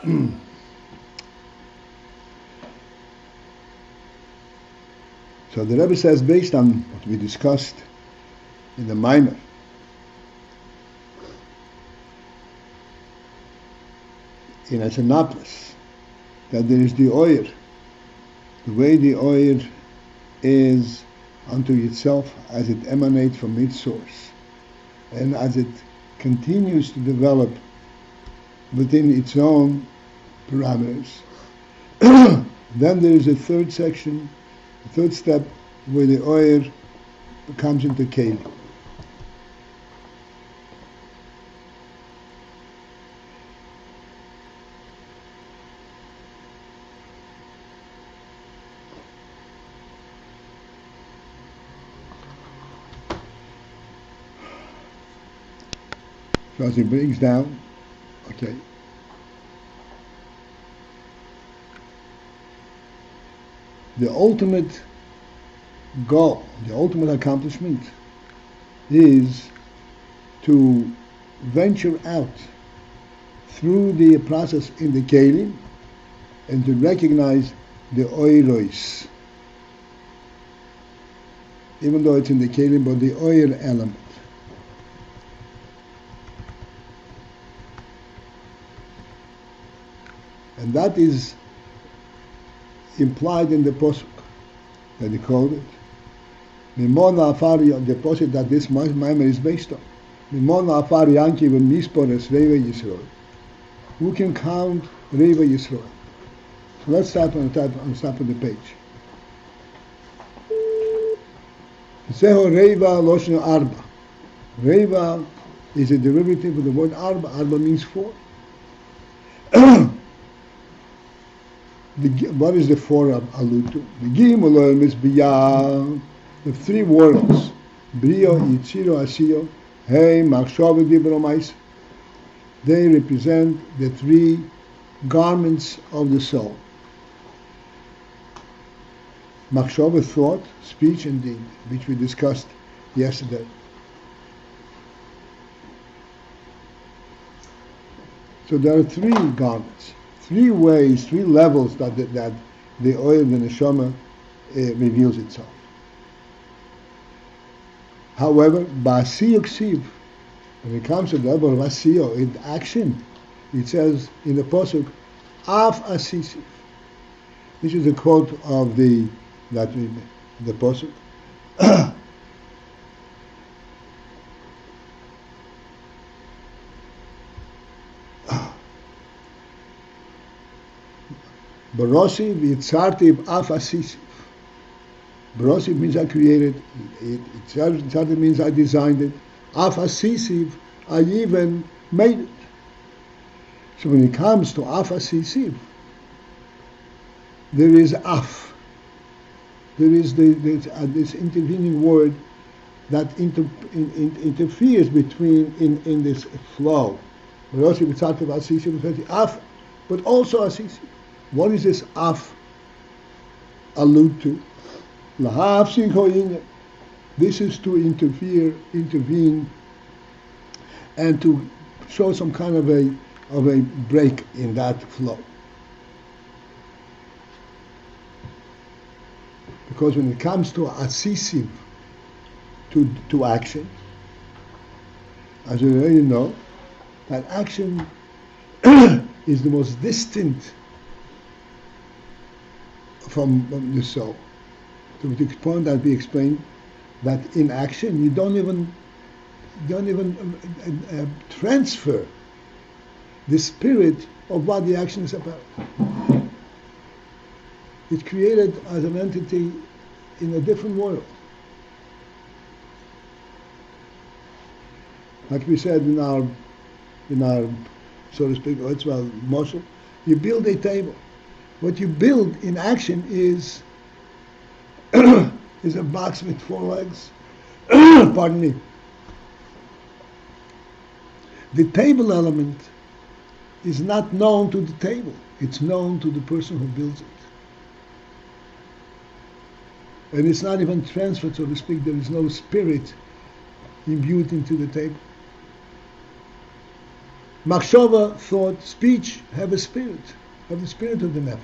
So the Rebbe says, based on what we discussed in the Maimer, in a synopsis, that there is the Iyar, the way the Iyar is unto itself as it emanates from its source, and as it continues to develop within its own parameters. Then there is a third section, the third step, where the Iyar comes into Keli. So as he brings down, okay, the ultimate goal, the ultimate accomplishment is to venture out through the process in the Kelim and to recognize the Oiros, even though it's in the Kelim, but the Oir element. And that is implied in the Posuk that he called it. Mimona Afari, the Posuk that this Maimer is based on. Mimona Afari Yanki Mispores Reva Yisrael. Who can count Reva Yisrael? So let's start on the page. Zeho Reva Loshno Arba. Reva is a derivative of the word Arba. Arba means four. What is the four allude to? The Gimel is Biyah, the three worlds, Brio, Yitziro, Asiyo, Hey, Machshava, Dibromais. They represent the three garments of the soul. Machshava, thought, speech, and deed, which we discussed yesterday. So there are three garments. Three ways, three levels that the oil of the neshama reveals itself. However, ba'asiyo ksiv, when it comes to the level of asiyo, in action, it says in the Pasuk, af asisiv. This is a quote of the Pasuk. Barosi v'yitzarti af asisiv. Barosi means I created. Yitzarti means I designed it. Af asisiv, I even made it. So when it comes to af asisiv, there is af. There is this intervening word that interferes between in this flow. Barosi v'yitzarti asisiv, af, but also asisiv. What is this af allude to? This is to intervene, and to show some kind of a break in that flow. Because when it comes to asisiv, to action, as we already know, that action is the most distant from the soul. To the point that we explained that in action you don't even transfer the spirit of what the action is about. It's created as an entity in a different world. Like we said in our so to speak, Moshe, you build a table. What you build in action is a box with four legs. Pardon me. The table element is not known to the table. It's known to the person who builds it. And it's not even transferred, so to speak. There is no spirit imbued into the table. Machshava, thought, speech have a spirit, have the spirit of the nefesh.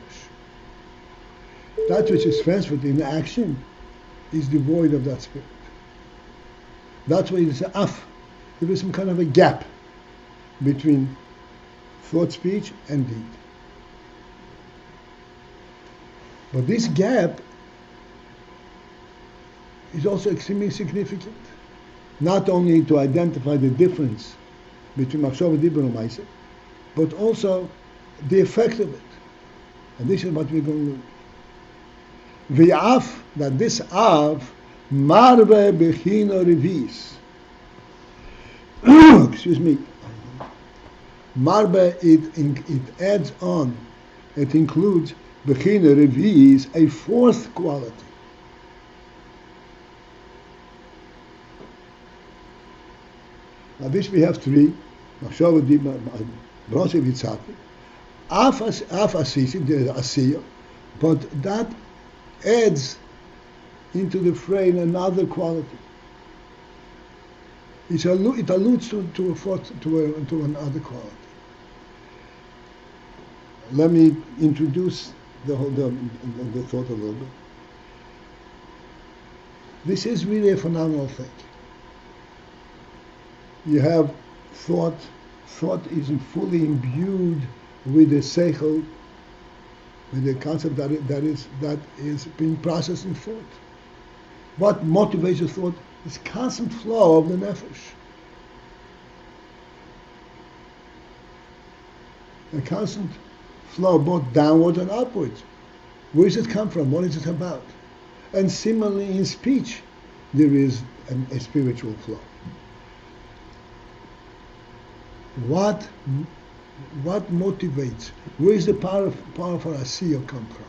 That which is transferred in action is devoid of that spirit. That's why it's af. There is some kind of a gap between thought, speech, and deed. But this gap is also extremely significant, not only to identify the difference between Machshava, Dibur, and Maaseh, but also the effect of it. And this is what we're going to learn. V'af, that this av, marbe bechina revis. Excuse me. Marbe, it adds on, it includes bechina revis, a fourth quality. Now this we have three, Machshava, Dibur, Brose, Vitzati, Af Asisi, the Asiya, but that adds into the frame another quality. It alludes to another quality. Let me introduce the thought a little bit. This is really a phenomenal thing. You have thought is fully imbued with the seichel, with the concept that is being processed in thought. What motivates the thought is constant flow of the nefesh. A constant flow both downwards and upwards. Where does it come from? What is it about? And similarly in speech, there is a spiritual flow. What motivates? Where is the power of our asiya come from?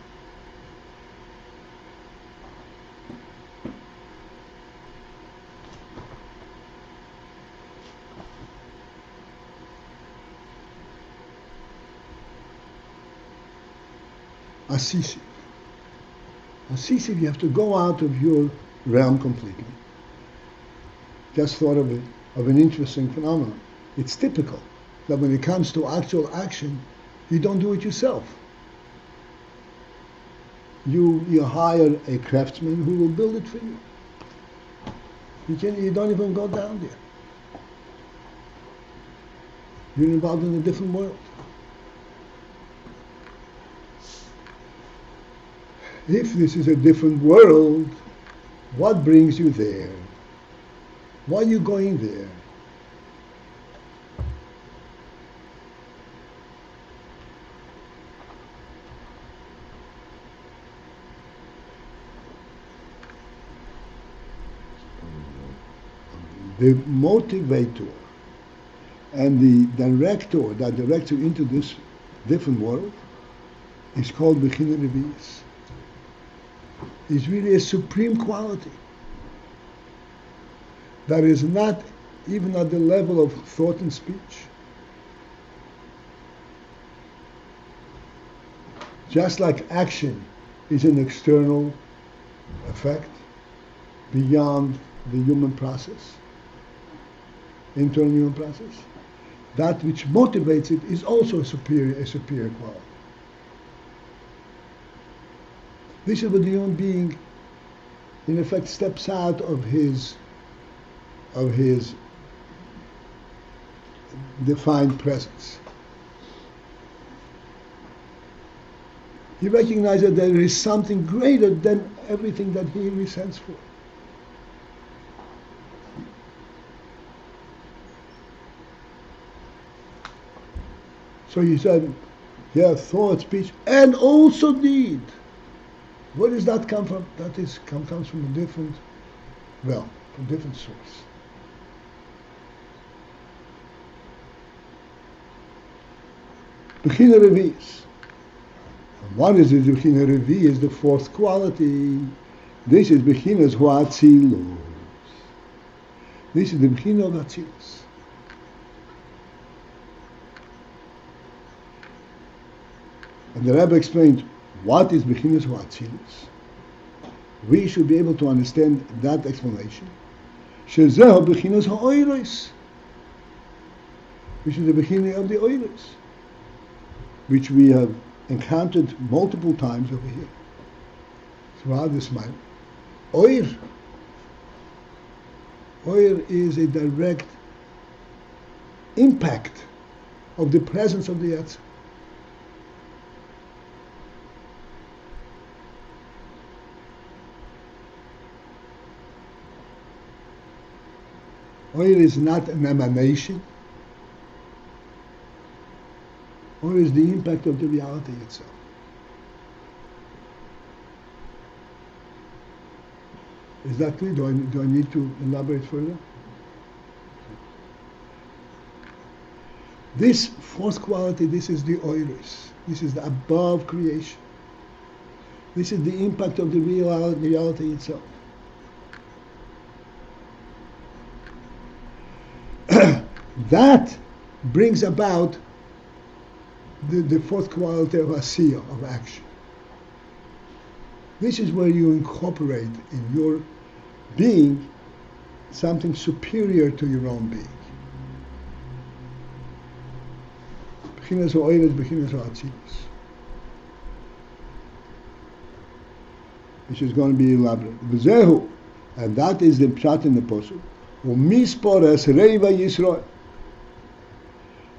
Asisi. Asisi, you have to go out of your realm completely. Just thought of an interesting phenomenon. It's typical that when it comes to actual action, you don't do it yourself. You hire a craftsman who will build it for you. You don't even go down there. You're involved in a different world. If this is a different world, what brings you there? Why are you going there? The motivator and the director that directs you into this different world is called Bechina Revius. It's really a supreme quality that is not even at the level of thought and speech. Just like action is an external effect beyond the human process, internal human process, that which motivates it is also a superior quality. This is what the human being, in effect, steps out of his defined presence. He recognizes that there is something greater than everything that he resents for. So he said, yeah, thought, speech, and also deed. Where does that come from? That comes from a different realm, from a different source. Bechina Revius. What is the Bechina Revius? The fourth quality. This is Bechinas Huatzilus. This is the Bechina of Atzilus. And the Rebbe explained, what is Bechinas Huatzilus? We should be able to understand that explanation. Shezehu Bechinas Ha'oiros. which is the beginning of the oilers, which we have encountered multiple times over here throughout this month. Oir is a direct impact of the presence of the Yetzer. Oil is not an emanation. Oil is the impact of the reality itself. Is that clear? Do I need to elaborate further? This fourth quality, this is the oilers. This is the above creation. This is the impact of the reality itself. That brings about the fourth quality of asiya, of action. This is where you incorporate in your being something superior to your own being. Bechinas ha'oilers, bechinas ha'atzilus, which is going to be elaborate. V'zehu, and that is the pshat in the pasuk. U'mispor es reiva Yisrael.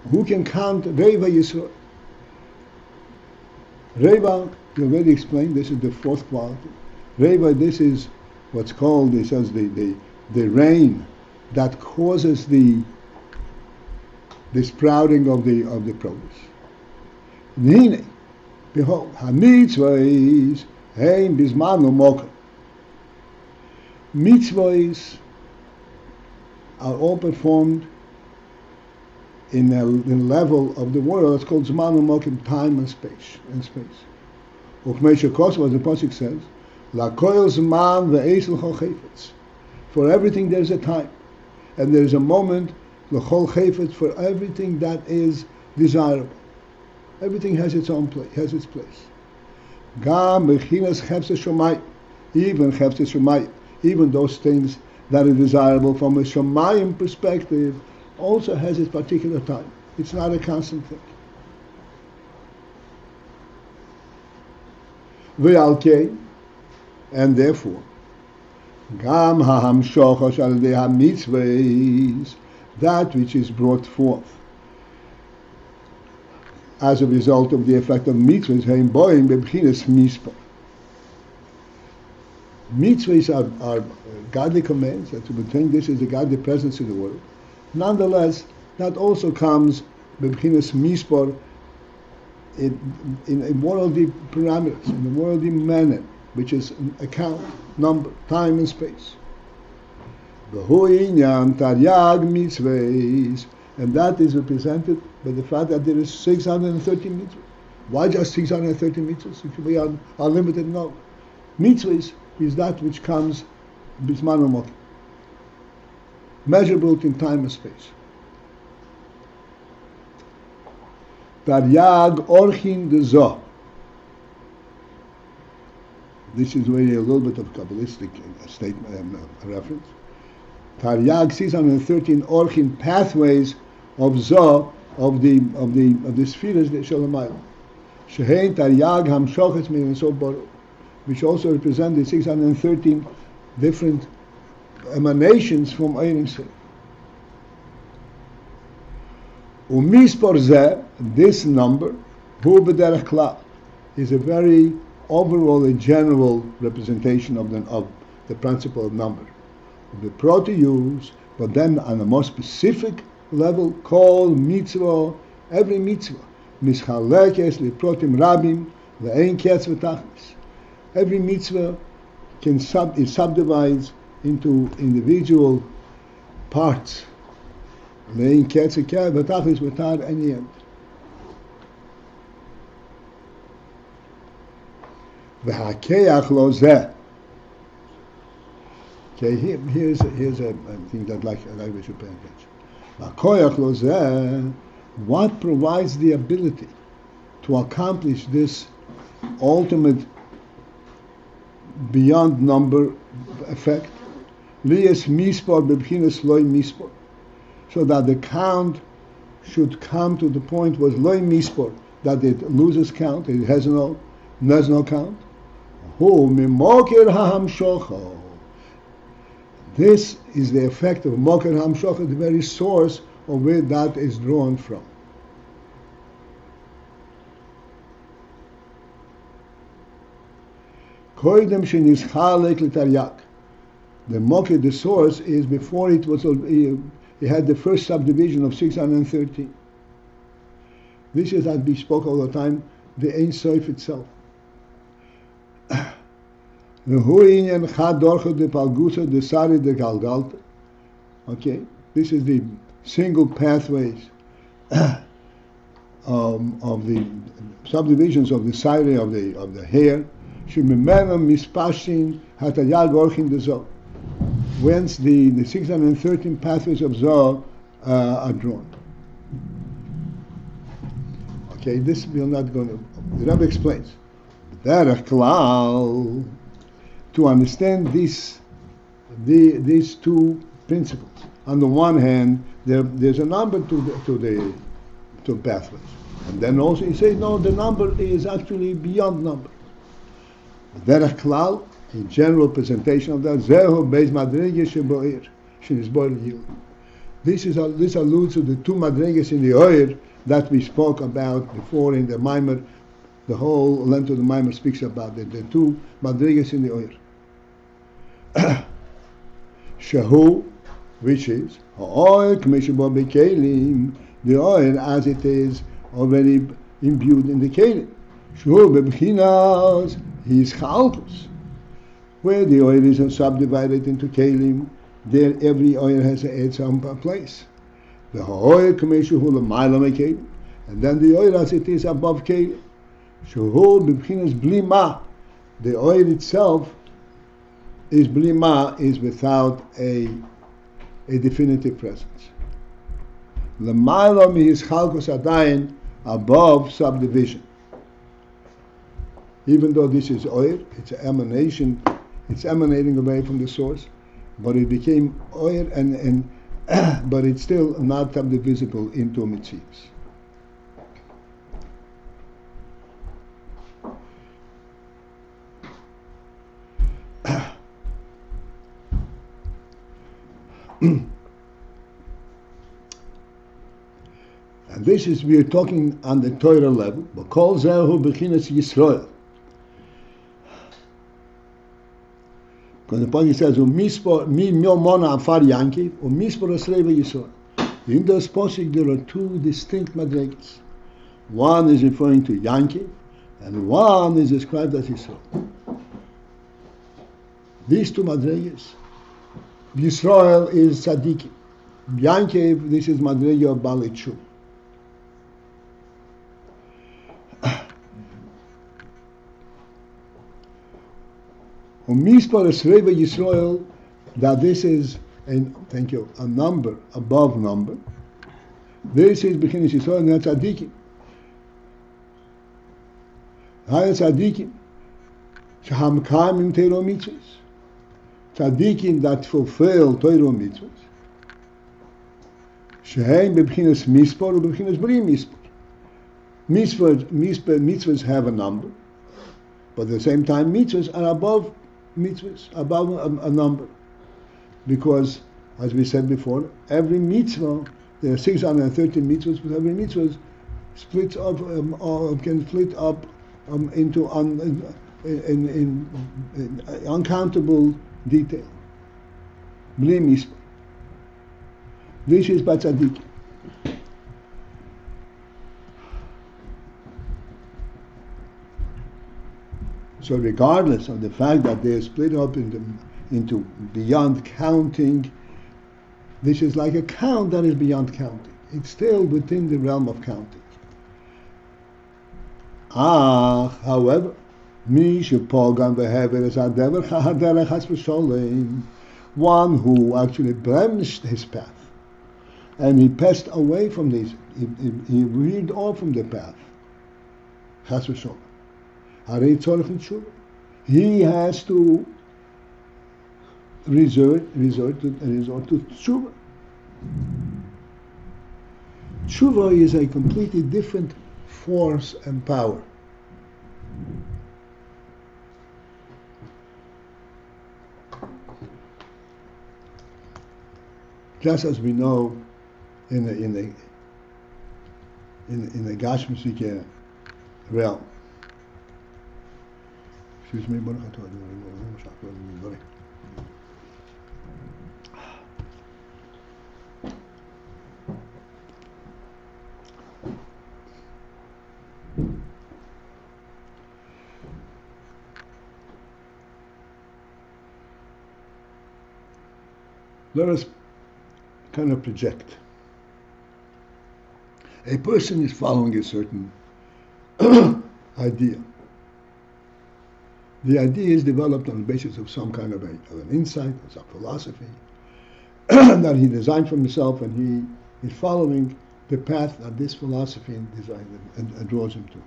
Who can count reiva Yisrael? Reiva, you already explained, this is the fourth quality. Reiva, this is what's called, it says, the rain that causes the sprouting of the produce. Nine, behold, hamitzvahs hein bismanu moka. Mitzvahs are all performed in a level of the world that's called zmanu mokim, time and space. Ukmeisha Kos, what the pasuk says, La koil zman ve'esel chol chayfetz. For everything there's a time, and there's a moment, l'chol chayfetz, for everything that is desirable. Everything has its own place, has its place. Gam bechinas chefzes shomayim, even chefzes shomayim, even those things that are desirable from a shomayim perspective, also has its particular time. It's not a constant thing. Ve'alkei, and therefore, gam ha'hamshoch al yedei hamitzvahs, that which is brought forth as a result of the effect of mitzvahs, hein boim bebchinas mispah. Mitzvahs are godly commands, that to maintain this is the godly presence in the world. Nonetheless, that also comes bebchinas mispah in worldly parameters, in the worldly manner, which is account, number, time and space. V'hu taryag mitzvahs, and that is represented by the fact that there is 630 mitzvahs. Why just 630 mitzvahs? It could be unlimited. No. Mitzvahs is that which comes bismanu mokim, measurable in time and space. Taryag orchin dezo. This is really a little bit of Kabbalistic statement, reference. Taryag 613 orchin pathways of zo, of the spheres that shalamayim. Shehein taryag hamshochetz min so baruch, which also represent the 613 different emanations from AYIN. Umispor zeh, this number, hu b'derech klal, is a very overall a general representation of the principle of number. The proto-use, but then on a more specific level, called mitzvah, every mitzvah, mischalekes liprotim rabim, le'ein ketz v'tachlis. Every mitzvah is subdivided into individual parts. Le'ein ketz v'tachlis, without any end. V'hakeach lo zeh. Okay, here's a thing that we should pay attention. V'hakeach lo zeh, what provides the ability to accomplish this ultimate beyond number effect? Liyas mispor bebchinas loy mispor, so that the count should come to the point was loy mispor, that it loses count, it has no count. Hu mimoker hahamshocho. This is the effect of moker hahamshocho, the very source of where that is drawn from. Koidem shenischalek l'taryak. The moker, the source, is before it was. It had the first subdivision of 613. This is, as we spoke all the time, the Ein Sof itself. Okay, this is the single pathways of the subdivisions of the side of the hair. Whence the 613 pathways of Zohar are drawn. Okay, this we are not going to. The Rebbe explains. To understand these two principles. On the one hand, there's a number to pathways, and then also he says no, the number is actually beyond number. Derech klal, a general presentation of that. Zehu beis madreges sheboir, shenisboir yil. This alludes to the two madreges in the oir that we spoke about before in the Maimer. The whole length of the Maimer speaks about it. The two madreges in the oir. Shehu, which is oil k'meshebo bekelim, the oil as it is already imbued in the kelim. Shehu bebchinas his chalkus. Where the oil is subdivided into kelim, there every oil has its own place. The oil k'meshu hu l'mayla mekelim, and then the oil as it is above kelim. Shehu b'bchinas blima, the oil itself is blima, is without a definitive presence. L'mayla is chalkus adayin, above subdivision. Even though this is oil, it's an emanation. It's emanating away from the source, but it became oil, and but it's still not subdivisible into mitzvahs. And this is, we are talking on the Torah level. But kol zehu bechinas Yisrael. Because the point says, mi mona afar Yankiv, mispor asreva Yisrael. In this posik there are two distinct madregas. One is referring to Yankiv, and one is described as Yisrael. These two madregas, Yisrael is tzaddikim. Yankiv, this is madrega of Baal Tshuvah. Mispar Esreva Yisrael, that this is a number above number. This is beginning Yisrael and tzaddikim. Haya tzaddikim, shehamkam im teiro mitzvahs. Tzaddikim that fulfill teiro mitzvahs. Sheheim bebchinas mispar or bebchinas bri mispar. Mitzvahs have a number, but at the same time mitzvahs are above mitzvahs, above a number, because as we said before, every mitzvah, there are 613 mitzvahs, but every mitzvah splits up, can split up into in uncountable detail. Bli mitzvah. This is batzadik. So regardless of the fact that they are split up into beyond counting, this is like a count that is beyond counting. It's still within the realm of counting. However, one who actually blemished his path, and he passed away from this, he veered off from the path. Chas v'sholem. He has to resort to tshuva. Tshuvah is a completely different force and power. Just as we know in the Gashmisike realm. Excuse me, let us kind of project. A person is following a certain idea. The idea is developed on the basis of some kind of an insight, or some philosophy that he designed for himself, and he is following the path that this philosophy designed and draws him to.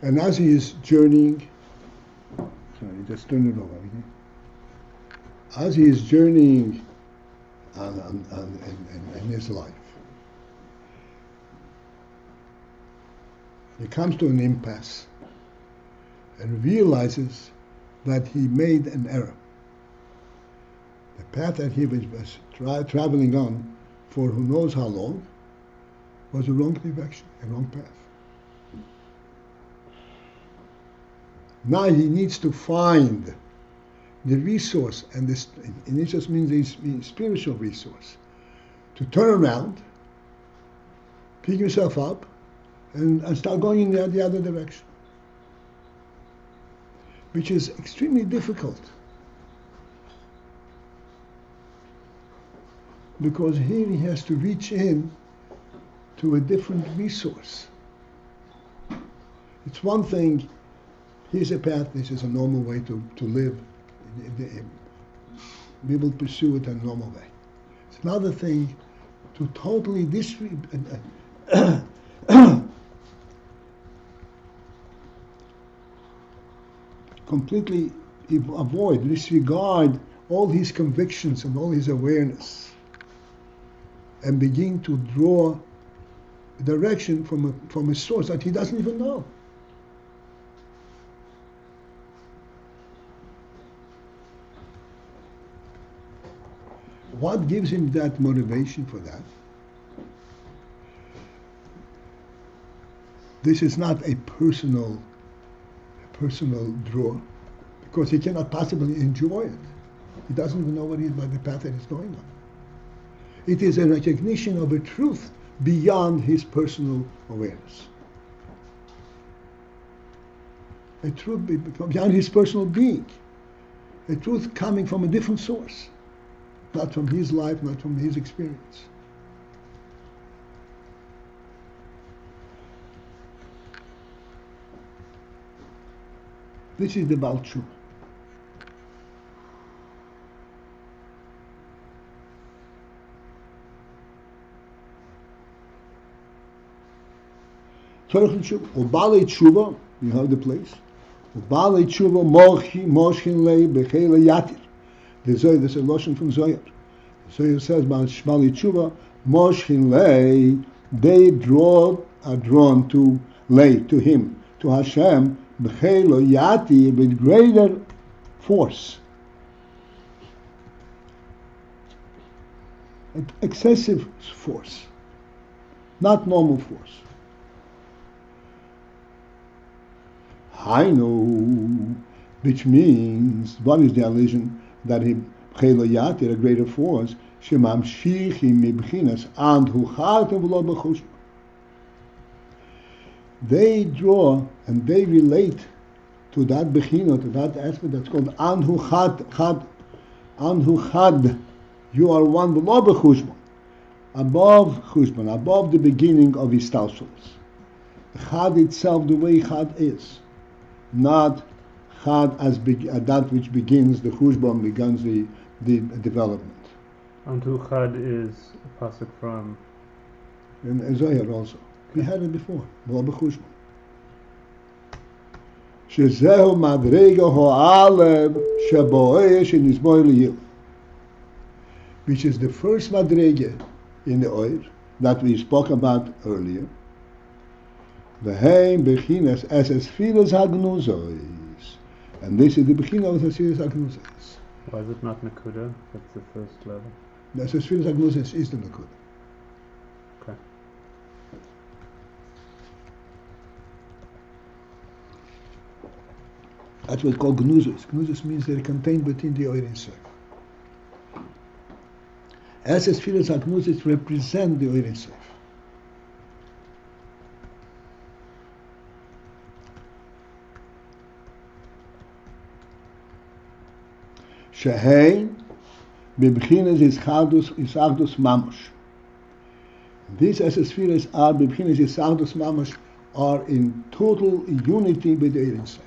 And as he is journeying, just turn it over. As he is journeying in his life, he comes to an impasse and realizes that he made an error. The path that he was traveling on for who knows how long was the wrong direction, a wrong path. Now he needs to find the resource, and it just means the spiritual resource, to turn around, pick yourself up, and start going in the other direction, which is extremely difficult, because here he has to reach in to a different resource. It's one thing, here's a path, this is a normal way to live. We will pursue it in a normal way. It's another thing to totally completely disregard all his convictions and all his awareness, and begin to draw direction from a source that he doesn't even know. What gives him that motivation for that? This is not a personal draw, because he cannot possibly enjoy it. He doesn't even know what the path that is going on. It is a recognition of a truth beyond his personal awareness. A truth beyond his personal being. A truth coming from a different source. Not from his life, not from his experience. This is the Baal Tshuvah. Baal Tshuvah, you have the place. Baal Tshuvah moshkin lei bechela yatir. The Zohar, this is a Lashon from Zohar. Zohar says, Baal Tshuvah moshkin lei, they are drawn to lei, to him, to Hashem, bechela yatir, with greater force. Excessive force, not normal force. Hainu, which means, what is the allusion? That he b'cheilayat, a greater force, shemamshichim mibchinas and huchatem v'lo b'chushma. They draw and they relate to that bechina, to that aspect that's called anhuchad. You are one v'lo b'chushma, above chushman, above the beginning of his talshuls. Chad itself, the way chad is, not chad as that which begins the chushbon, begins the development. Antu chad is a pasuk from in Zohar also. We had it before. V'lo b'chushbon. Shezehu madrega ho'alev shebo'eh shenizmoy liyil. which is the first madrege in the oir that we spoke about earlier. V'heim bechinas es esfiras hagnuzois, and this is the beginning of the esfiras hagnuzois. Why is it not Nakuda? That's the first level. The esfiras hagnuzois is the Nakuda. Okay. That's what's called gnuzos. Gnuzos means they're contained within the oir inside. As esfiras hagnuzois represent the oir inside. Shehein bebchinas isachdos mamash. These esfiras are bebchinas isachdos mamash, are in total unity with the Ein Sof.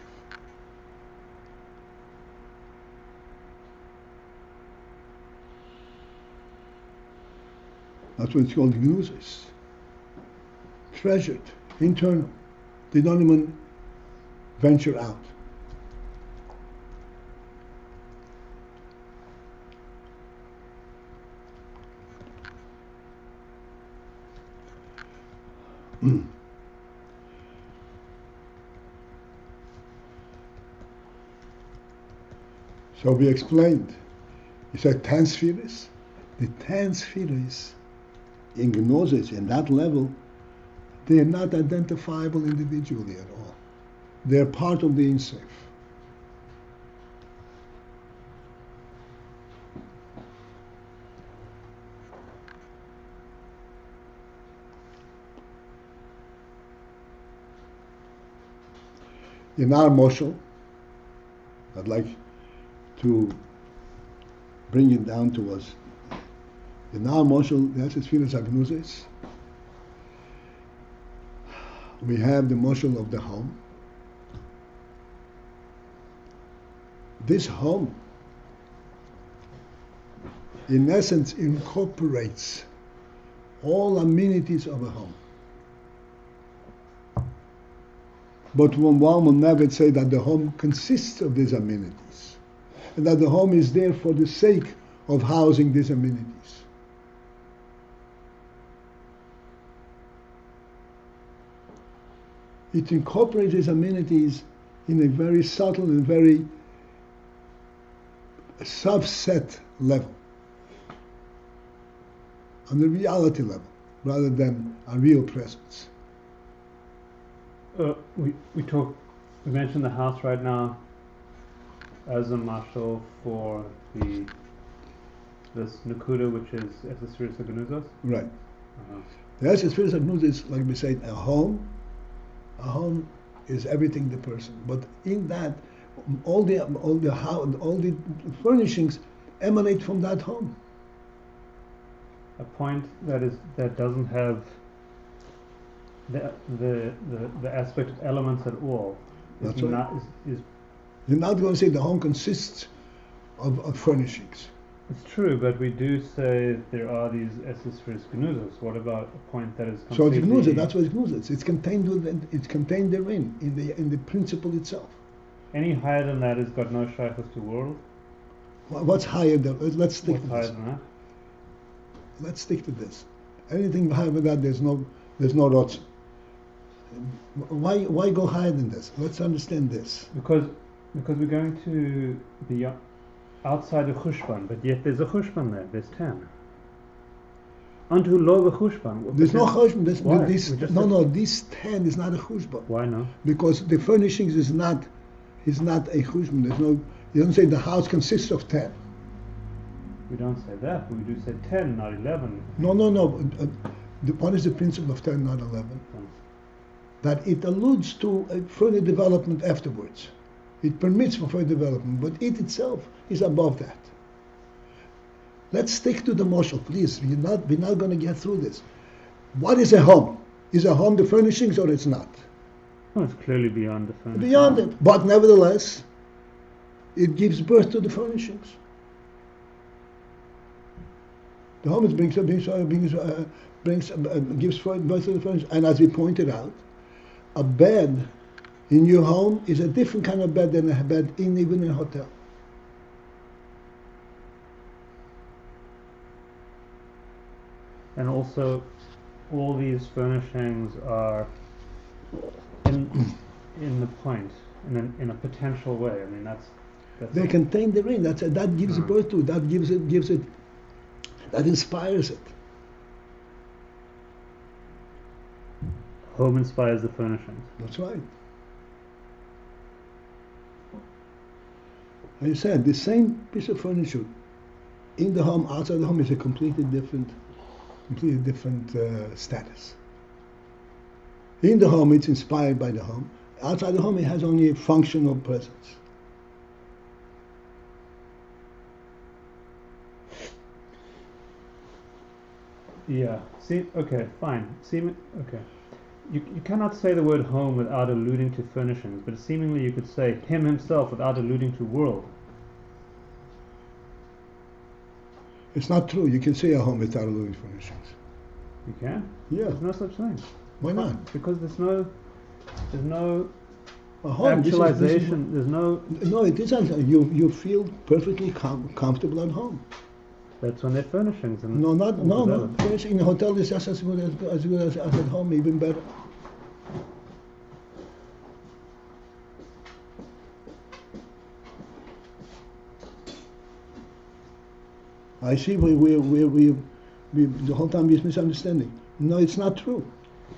That's what it's called, gnuzos. Treasured, internal. They don't even venture out. So we explained. You said 10 spheres. The 10 spheres in Gnosis, in that level, they are not identifiable individually at all. They are part of the Ein Sof. In our moshel, I'd like to bring it down to us. In our moshel, that's esfiras hagnuzois. We have the moshel of the home. This home, in essence, incorporates all amenities of a home. But one will never say that the home consists of these amenities, and that the home is there for the sake of housing these amenities. It incorporates these amenities in a very subtle and very subset level, on the reality level, rather than a real presence. We mentioned the house right now as a mashal for this Nakuda, which is esfiras hagnuzois. Right. Uh-huh. The esfiras hagnuzois is, like we said, a home. A home is everything the person, but in that, all the furnishings emanate from that home. A point that doesn't have the aspect of elements at all. That's right. You're not going to say the home consists of furnishings. It's true, but we do say there are these esfiras hagnuzois. What about a point that is completely... So it's gnuzos. That's what it's gnuzos. It's contained within. It's contained therein in the principle itself. Any higher than that has got no shaykhus to world. What's higher than? Let's stick to this. Higher than that? Let's stick to this. Anything higher than that, there's no rotzen. Why go higher than this? Let's understand this. Because we're going to be outside the chushban, but yet there's a chushban there. There's 10. Unto lo chushban. There's no chushban. This 10 is not a chushban. Why not? Because the furnishings is not a chushban. There's no. You don't say the house consists of 10. We don't say that. We do say 10, not 11. No. What is the principle of 10, not 11? That it alludes to a further development afterwards. It permits for further development, but it itself is above that. Let's stick to the moshel, please. We're not going to get through this. What is a home? Is a home the furnishings or it's not? Well, it's clearly beyond the furnishings. Beyond it, but nevertheless, it gives birth to the furnishings. The home gives birth to the furnishings, and as we pointed out, a bed in your home is a different kind of bed than a bed even in a hotel. And also, all these furnishings are in the point, in a potential way. I mean, that's they contain the ring. That gives birth to it. That gives it. That inspires it. Home inspires the furnishings. That's right. Like I said, the same piece of furniture in the home, outside the home, is a completely different status. In the home, it's inspired by the home. Outside the home, it has only a functional presence. Yeah. See. Okay. Fine. Okay. You cannot say the word home without alluding to furnishings, but seemingly you could say him himself without alluding to world. It's not true. You can say a home without alluding to furnishings. You can? Yeah. There's no such thing. Why not? Because there's no a home, actualization. There's no. No, it isn't. You feel perfectly comfortable at home. That's when they're furnishings. And no. Furnishing in a hotel is just as good as at home, even better. I see we the whole time is misunderstanding. No, it's not true.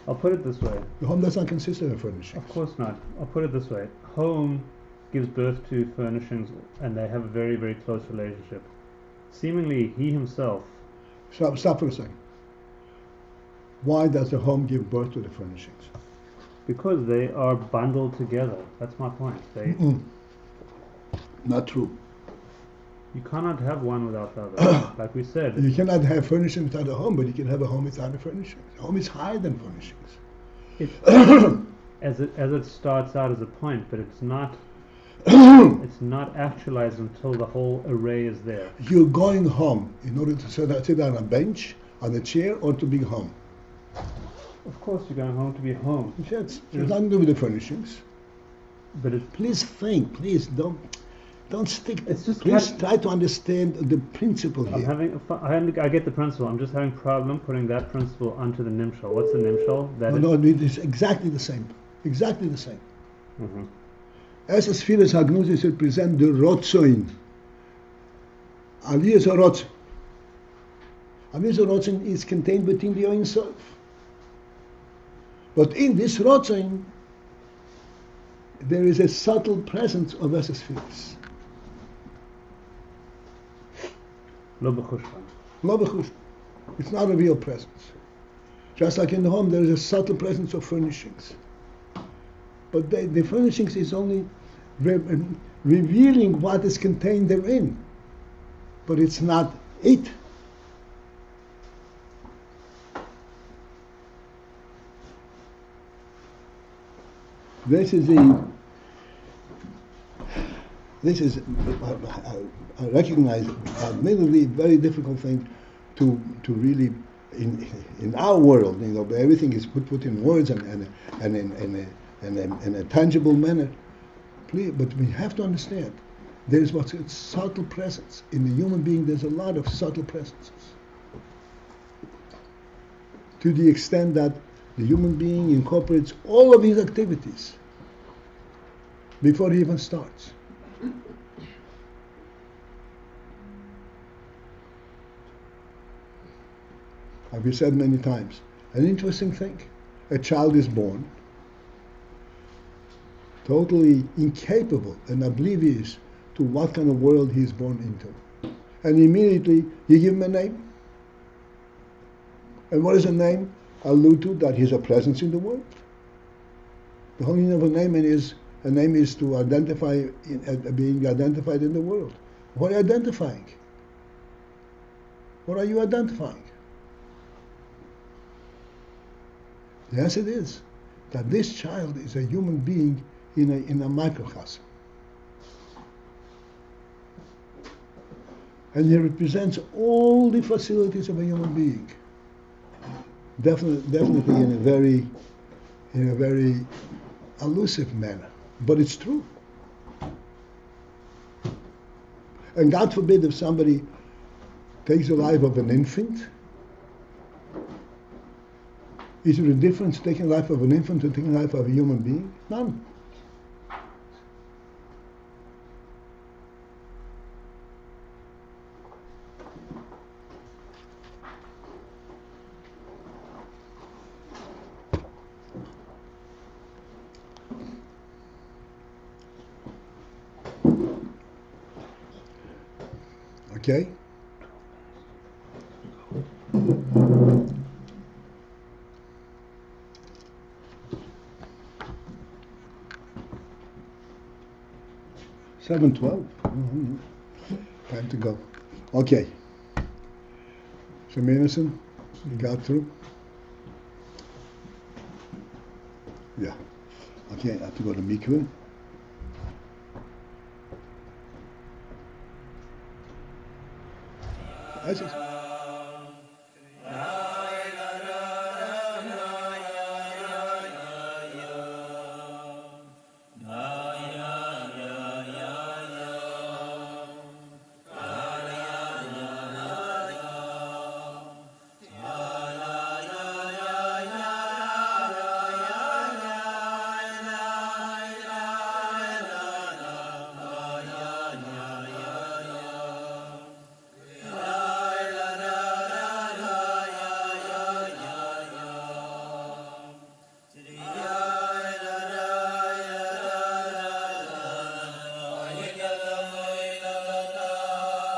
I'll put it this way. The home does not consist of a furnishing. Of course not. I'll put it this way. Home gives birth to furnishings, and they have a very, very close relationship. Seemingly, he himself... Stop for a second. Why does the home give birth to the furnishings? Because they are bundled together. That's my point. Not true. You cannot have one without the other. Like we said. You cannot have furnishings without a home, but you can have a home without a furnishings. A home is higher than furnishings. As it starts out as a point, but it's not it's not actualized until the whole array is there. You're going home in order to sit on a bench, on a chair, or to be home. Of course, you're going home to be home. Yes, it's nothing to do with the furnishings. But please think. Please don't stick. It's just please try to understand the principle here. I get the principle. I'm just having problem putting that principle onto the nimshal. What's the nimshal? No, it is exactly the same. Exactly the same. Mm-hmm. As a spheres hagnusis represent the rotzoin. Aliyas rotzoin. Aliyas rotzoin is contained within the Ein Sof. But in this rotzoin, there is a subtle presence of as spheres. Lo b'chushban. Lo b'chushban. It's not a real presence. Just like in the home, there is a subtle presence of furnishings. But the furnishings is only revealing what is contained therein. But it's not it. This is I recognize admittedly very difficult thing to really in our world, everything is put in words and in a tangible manner. Please, but we have to understand there's what's a subtle presence in the human being. There's a lot of subtle presences, to the extent that the human being incorporates all of his activities before he even starts. Have you said many times? An interesting thing. A child is born totally incapable and oblivious to what kind of world he is born into. And immediately you give him a name. And what does a name allude to? That he's a presence in the world. The whole meaning of a name is to identify, being identified in the world. What are you identifying? What are you identifying? The answer is that this child is a human being in a microcosm. And he represents all the facilities of a human being. Definitely in a very elusive manner. But it's true. And God forbid if somebody takes the life of an infant Is there a difference taking the life of an infant and taking the life of a human being? None. Okay? Seven 12. Time to go. Okay. So Manison, you got through? Yeah. Okay, I have to go to Mikveh. As is.